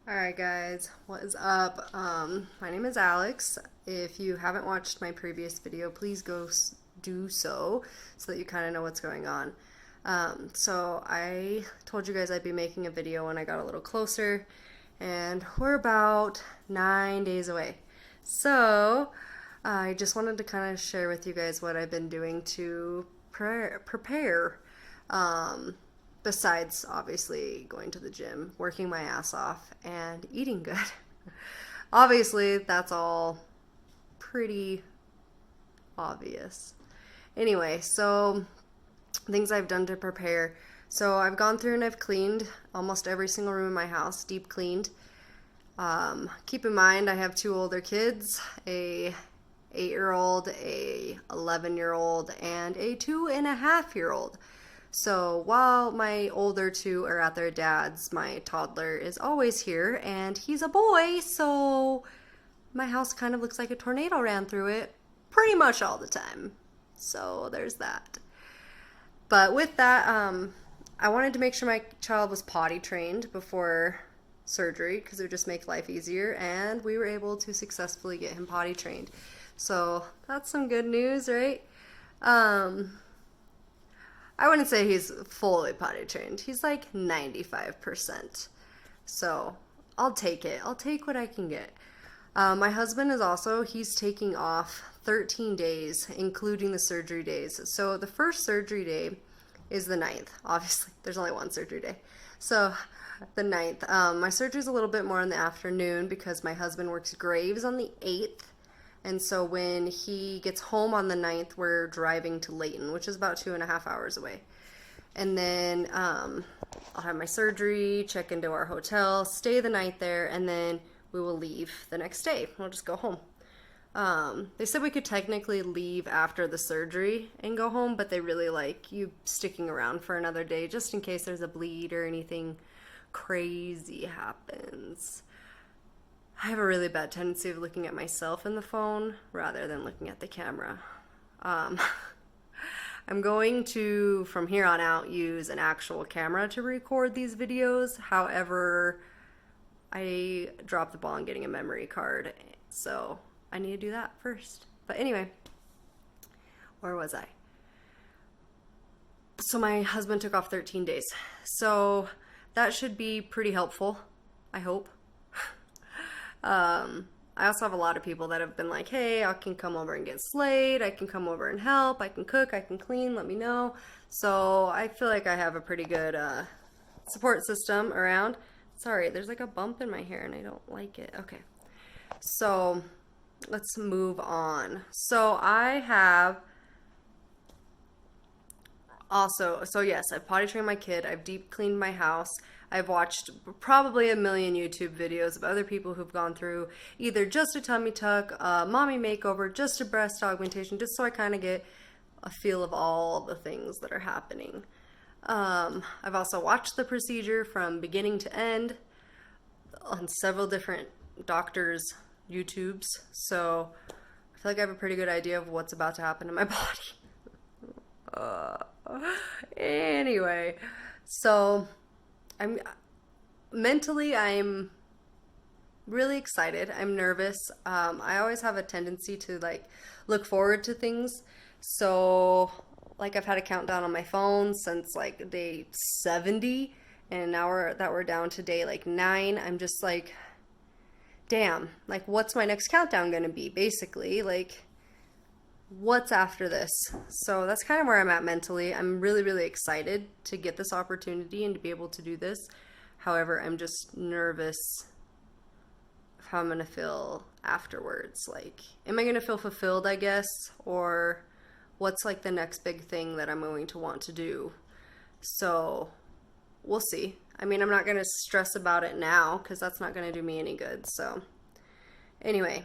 Alright guys, what is up? My name is Alex. If you haven't watched my previous video, please go do so that you kind of know what's going on. So I told you guys I'd be making a video when I got a little closer, and we're about 9 days away. So I just wanted to kind of share with you guys what I've been doing to prepare. Besides obviously going to the gym, working my ass off, and eating good. Obviously, that's all pretty obvious. Anyway, so things I've done to prepare. So I've gone through and I've cleaned almost every single room in my house, deep cleaned. Keep in mind I have two older kids, a 8-year-old, a 11-year-old, and a 2.5-year-old. So while my older two are at their dad's, my toddler is always here, and he's a boy, so my house kind of looks like a tornado ran through it pretty much all the time. So there's that. But with that, I wanted to make sure my child was potty trained before surgery because it would just make life easier, and we were able to successfully get him potty trained. So that's some good news, right? I wouldn't say he's fully potty trained. He's like 95%. So I'll take it. I'll take what I can get. My husband is also, he's taking off 13 days, including the surgery days. So the first surgery day is the 9th. Obviously, there's only one surgery day. So the 9th. My surgery's a little bit more in the afternoon because my husband works graves on the 8th. And so when he gets home on the 9th, we're driving to Layton, which is about 2.5 hours away. And then I'll have my surgery, check into our hotel, stay the night there, and then we will leave the next day. We'll just go home. They said we could technically leave after the surgery and go home, but they really like you sticking around for another day just in case there's a bleed or anything crazy happens. I have a really bad tendency of looking at myself in the phone rather than looking at the camera. I'm going to, from here on out, use an actual camera to record these videos. However, I dropped the ball on getting a memory card, so I need to do that first. But anyway, where was I? So my husband took off 13 days. So that should be pretty helpful, I hope. I also have a lot of people that have been like, hey, I can come over and get slayed, I can come over and help, I can cook, I can clean, let me know. So I feel like I have a pretty good support system around. Sorry, there's like a bump in my hair and I don't like it. Okay, so let's move on. So I have also, so yes, I've potty trained my kid, I've deep cleaned my house, I've watched probably a million YouTube videos of other people who've gone through either just a tummy tuck, a mommy makeover, just a breast augmentation, just so I kind of get a feel of all the things that are happening. I've also watched the procedure from beginning to end on several different doctors' YouTubes, so I feel like I have a pretty good idea of what's about to happen to my body. Anyway, so I'm really excited. I'm nervous. I always have a tendency to like look forward to things. So like I've had a countdown on my phone since like day 70, and now we're down to day like 9. I'm just like, damn, like what's my next countdown gonna be? Basically, like what's after this? So that's kind of where I'm at mentally. I'm really, really excited to get this opportunity and to be able to do this. However, I'm just nervous of how I'm going to feel afterwards. Like, am I going to feel fulfilled, I guess? Or what's like the next big thing that I'm going to want to do? So we'll see. I mean, I'm not going to stress about it now because that's not going to do me any good. So anyway,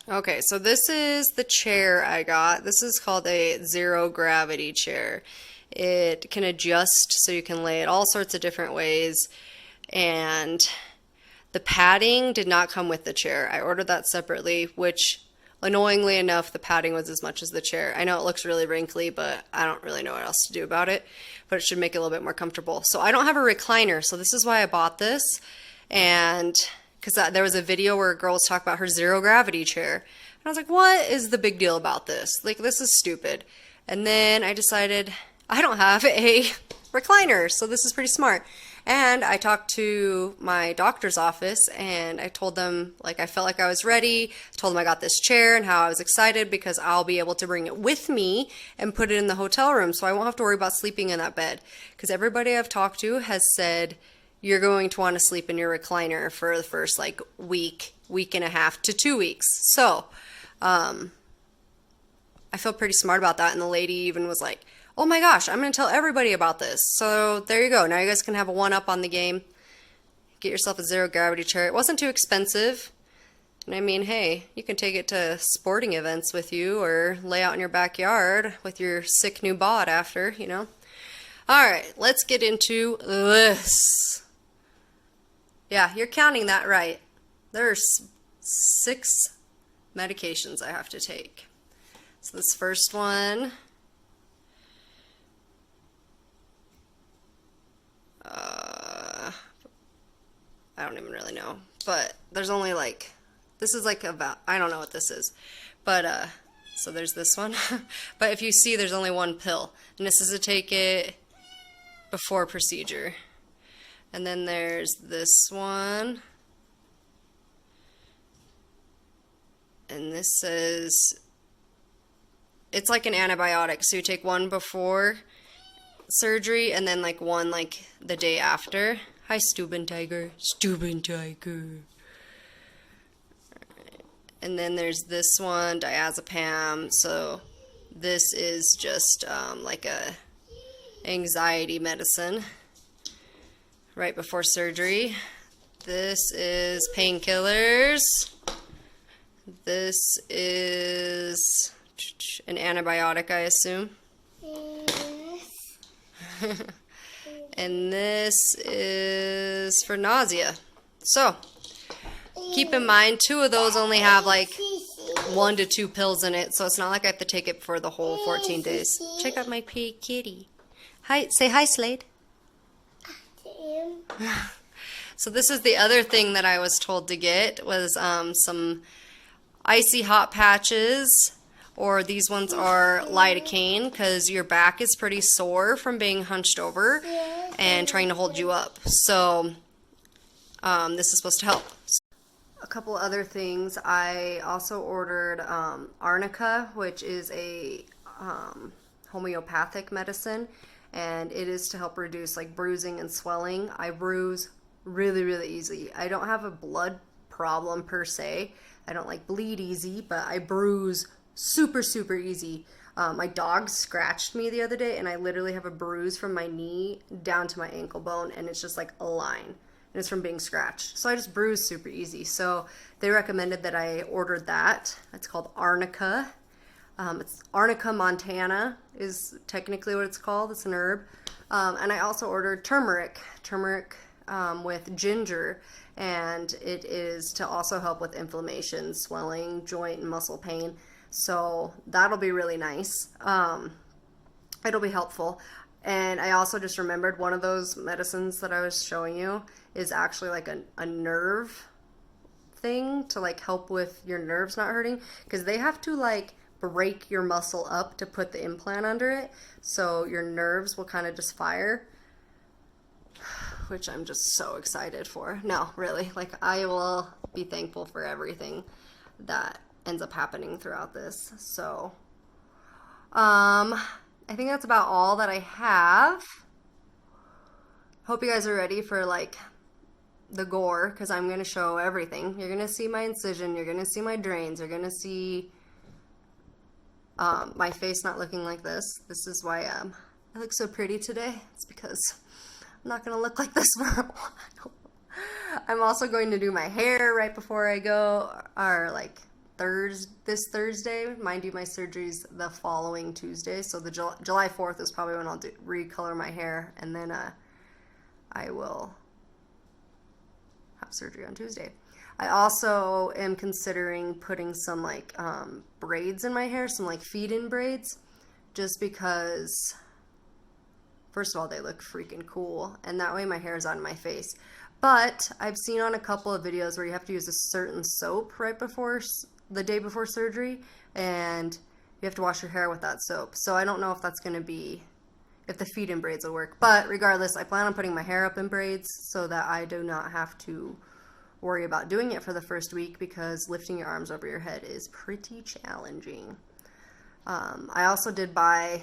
okay, so this is the chair I got. This is called a zero gravity chair. It can adjust so you can lay it all sorts of different ways. And the padding did not come with the chair. I ordered that separately, which annoyingly enough, the padding was as much as the chair. I know it looks really wrinkly, but I don't really know what else to do about it. But it should make it a little bit more comfortable. So I don't have a recliner, so this is why I bought this. And because there was a video where a girl was talking about her zero gravity chair. And I was like, what is the big deal about this? Like, this is stupid. And then I decided I don't have a recliner, so this is pretty smart. And I talked to my doctor's office and I told them, like, I felt like I was ready. I told them I got this chair and how I was excited because I'll be able to bring it with me and put it in the hotel room so I won't have to worry about sleeping in that bed. Because everybody I've talked to has said you're going to want to sleep in your recliner for the first like week and a half to 2 weeks. So I feel pretty smart about that. And the lady even was like, oh my gosh, I'm going to tell everybody about this. So there you go. Now you guys can have a one-up on the game. Get yourself a zero gravity chair. It wasn't too expensive. And I mean, hey, you can take it to sporting events with you or lay out in your backyard with your sick new bod after, you know. All right, let's get into this. Yeah, you're counting that right. There's 6 medications I have to take. So this first one, I don't even really know, but there's only like, this is like about, I don't know what this is, but so there's this one, but if you see there's only one pill, and this is to take it before procedure. And then there's this one, and this says, it's like an antibiotic, so you take one before surgery and then like one like the day after. Hi, Steuben Tiger. Steuben Tiger. And then there's this one, diazepam. So this is just like a anxiety medicine right before surgery. This is painkillers. This is an antibiotic, I assume. And this is for nausea. So keep in mind, 2 of those only have like 1 to 2 pills in it, so it's not like I have to take it for the whole 14 days. Check out my pretty kitty. Hi, say hi, Slade. So this is the other thing that I was told to get was some icy hot patches, or these ones are lidocaine because your back is pretty sore from being hunched over and trying to hold you up. So this is supposed to help. A couple other things. I also ordered arnica, which is a homeopathic medicine, and it is to help reduce like bruising and swelling. I bruise really easy. I don't have a blood problem per se. I don't like bleed easy, but I bruise super easy. My dog scratched me the other day and I literally have a bruise from my knee down to my ankle bone, and it's just like a line, and it's from being scratched. So I just bruise super easy. So they recommended that I ordered that. It's called arnica. It's Arnica montana is technically what it's called. It's an herb. And I also ordered turmeric with ginger, and it is to also help with inflammation, swelling, joint and muscle pain. So that'll be really nice. It'll be helpful. And I also just remembered one of those medicines that I was showing you is actually like a nerve thing to like help with your nerves not hurting, because they have to like break your muscle up to put the implant under it, so your nerves will kind of just fire, which I'm just so excited for. No, really, like I will be thankful for everything that ends up happening throughout this. So I think that's about all that I have. Hope you guys are ready for like the gore, because I'm going to show everything. You're going to see my incision, you're going to see my drains, you're going to see my face not looking like this. This is why I look so pretty today. It's because I'm not going to look like this for a while. I'm also going to do my hair right before I go, or like this Thursday. Mind you, my surgery's the following Tuesday, so the July 4th is probably when I'll recolor my hair, and then I will have surgery on Tuesday. I also am considering putting some like braids in my hair, some like feed-in braids, just because first of all they look freaking cool, and that way my hair is on my face. But I've seen on a couple of videos where you have to use a certain soap right before the day before surgery, and you have to wash your hair with that soap. So I don't know if that's going to be, if the feed in braids will work. But regardless, I plan on putting my hair up in braids so that I do not have to worry about doing it for the first week, because lifting your arms over your head is pretty challenging. I also did buy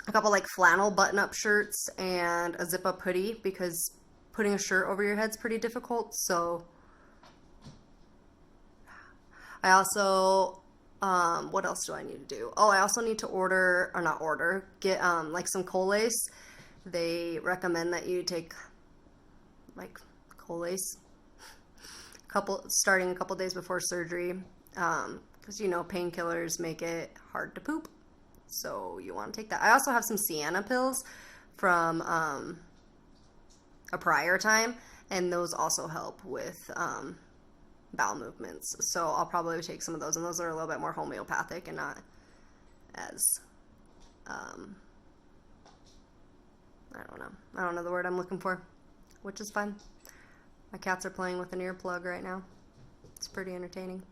a couple like flannel button-up shirts and a zip-up hoodie, because putting a shirt over your head's pretty difficult. So I also, what else do I need to do? Oh, I also need to get like some Colace. They recommend that you take like Colace starting a couple days before surgery, because painkillers make it hard to poop. So you want to take that. I also have some Sienna pills from a prior time, and those also help with bowel movements. So I'll probably take some of those, and those are a little bit more homeopathic and not as I don't know the word I'm looking for, which is fine. My cats are playing with an earplug right now. It's pretty entertaining.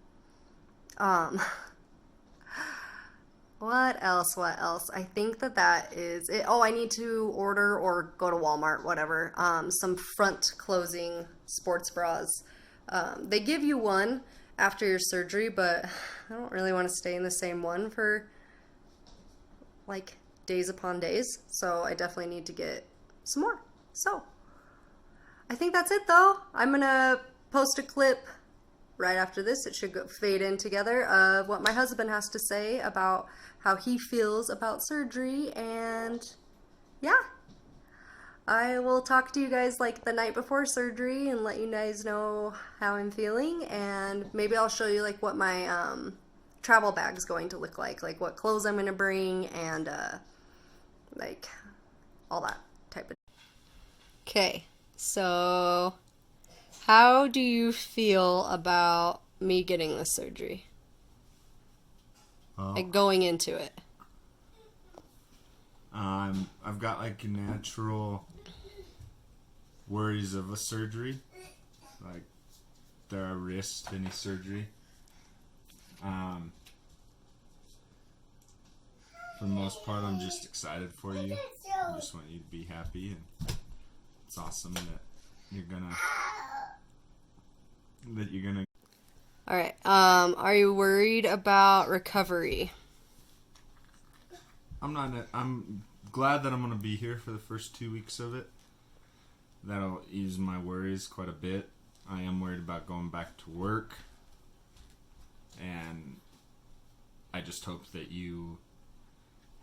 What else? I think that is it. Oh, I need to order or go to Walmart, whatever, some front closing sports bras. They give you one after your surgery, but I don't really want to stay in the same one for like days upon days. So I definitely need to get some more. So I think that's it though. I'm going to post a clip right after this. It should fade in together of what my husband has to say about how he feels about surgery, and yeah. I will talk to you guys like the night before surgery and let you guys know how I'm feeling, and maybe I'll show you like what my travel bag's going to look like what clothes I'm going to bring, and like all that type of. Okay, so how do you feel about me getting this surgery? Like going into it. I've got like natural worries of a surgery, like there are risks to any surgery. For the most part, I'm just excited for you. I just want you to be happy, and it's awesome that you're gonna. All right. Are you worried about recovery? I'm glad that I'm gonna be here for the first 2 weeks of it. That'll ease my worries quite a bit. I am worried about going back to work, and I just hope that you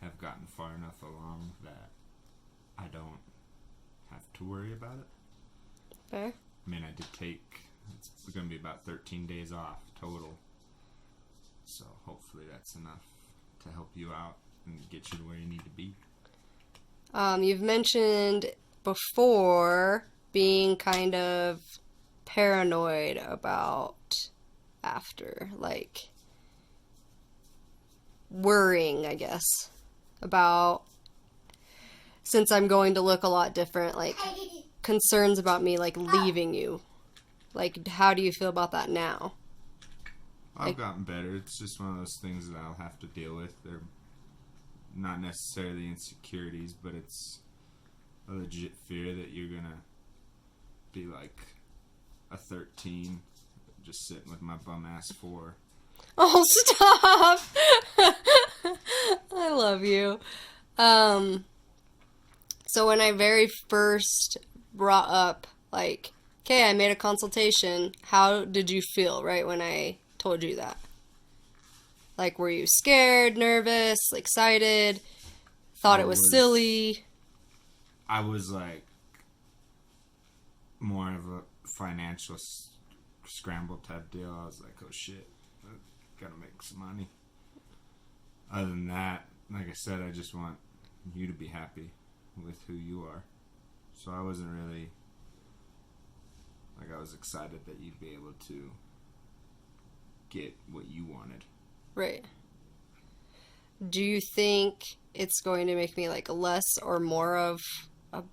have gotten far enough along that I don't have to worry about it. Fair. I mean, I did take, it's going to be about 13 days off total. So hopefully that's enough to help you out and get you to where you need to be. You've mentioned before being kind of paranoid about after, like worrying, I guess, about, since I'm going to look a lot different, like concerns about me like leaving you. Like, how do you feel about that now? I've gotten better. It's just one of those things that I'll have to deal with. They're not necessarily insecurities, but it's a legit fear that you're gonna be like a 13 just sitting with my bum ass 4. Oh, stop! I love you. So when I very first brought up, like, okay, I made a consultation, how did you feel, right, when I told you that? Like, were you scared, nervous, excited, thought it was silly? I was, like, more of a financial scramble type deal. I was like, oh, shit, I gotta make some money. Other than that, like I said, I just want you to be happy with who you are. So I wasn't really, like, I was excited that you'd be able to get what you wanted. Right. Do you think it's going to make me like less or more of a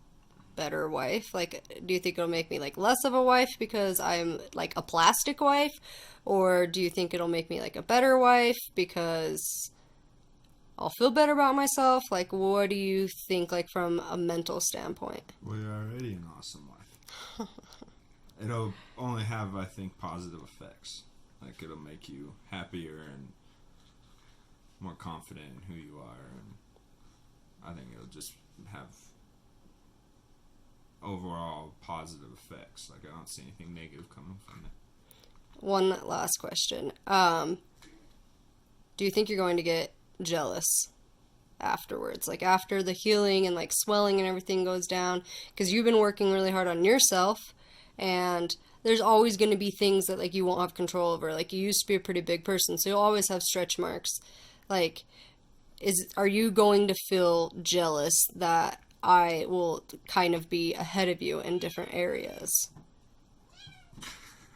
better wife? Like, do you think it'll make me like less of a wife because I'm like a plastic wife? Or do you think it'll make me like a better wife because I'll feel better about myself? Like, what do you think, like, from a mental standpoint? Well, you're already an awesome wife. It'll only have, I think, positive effects. Like, it'll make you happier and more confident in who you are. And I think it'll just have overall positive effects. Like, I don't see anything negative coming from it. One last question. Do you think you're going to get jealous afterwards? Like, after the healing and, like, swelling and everything goes down? Because you've been working really hard on yourself, and there's always going to be things that, like, you won't have control over. Like, you used to be a pretty big person, so you'll always have stretch marks. Like, are you going to feel jealous that I will kind of be ahead of you in different areas?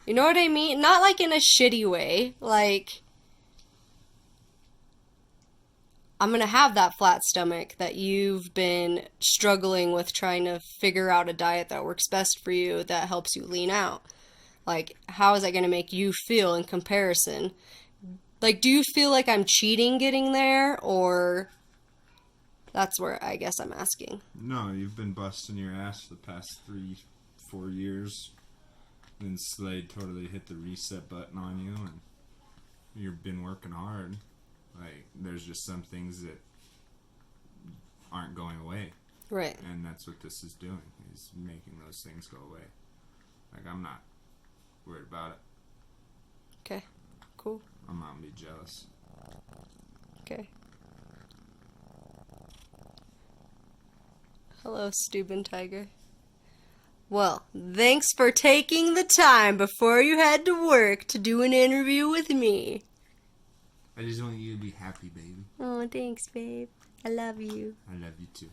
You know what I mean? Not like in a shitty way. Like, I'm going to have that flat stomach that you've been struggling with trying to figure out a diet that works best for you that helps you lean out. Like, how is that going to make you feel in comparison? Like, do you feel like I'm cheating getting there, or that's where I guess I'm asking. No, you've been busting your ass for the past 3-4 years. Then Slade totally hit the reset button on you, and you've been working hard. Like, there's just some things that aren't going away. Right. And that's what this is doing, is making those things go away. Like, I'm not worried about it. Okay. Cool. I'm not going to be jealous. Okay. Hello, Steuben Tiger. Well, thanks for taking the time before you had to work to do an interview with me. I just want you to be happy, baby. Oh, thanks, babe. I love you. I love you too.